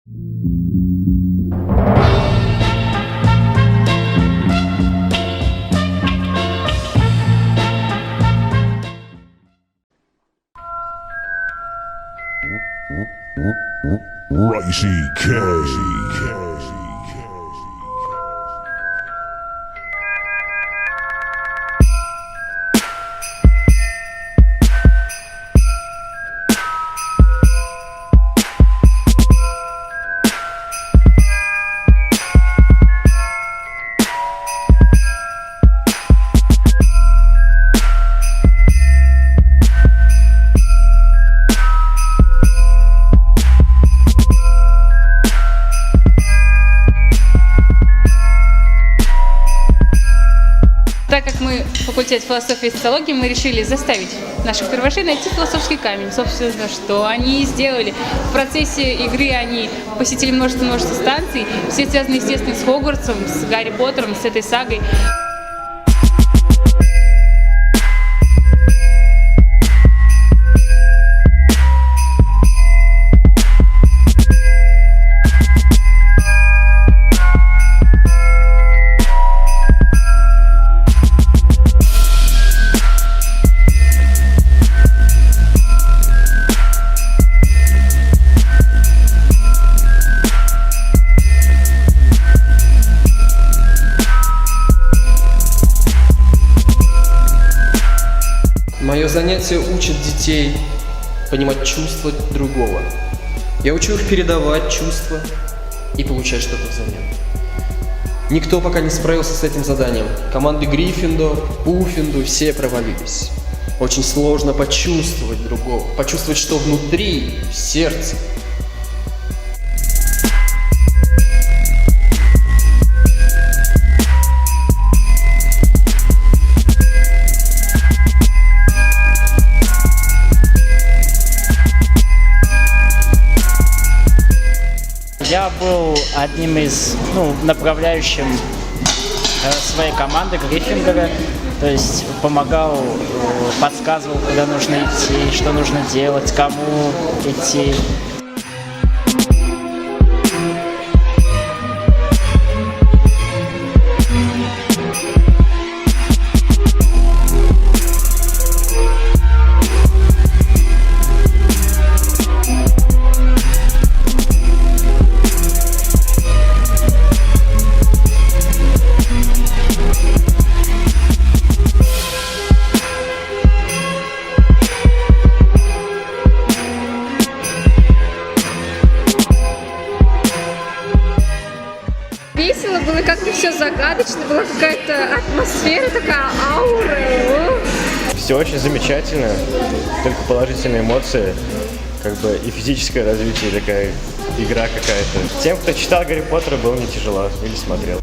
Rising K. Так как мы факультет философии и социологии, мы решили заставить наших первашей найти философский камень. Собственно, что они сделали. В процессе игры они посетили множество станций, все связаны, естественно, с Хогвартсом, с Гарри Поттером, с этой сагой. Мое занятие учит детей понимать чувства другого. Я учу их передавать чувства и получать что-то взамен. Никто пока не справился с этим заданием. Команды Гриффиндор, Пуффиндуй все провалились. Очень сложно почувствовать другого, почувствовать, что внутри, в сердце. Я был одним из направляющим своей команды Гриффиндора, то есть помогал, подсказывал, куда нужно идти, что нужно делать, кому идти. Весело было, как-то все загадочно, была какая-то атмосфера, такая аура. Все очень замечательно, только положительные эмоции, и физическое развитие, такая игра какая-то. Тем, кто читал Гарри Поттера, было не тяжело или смотрел.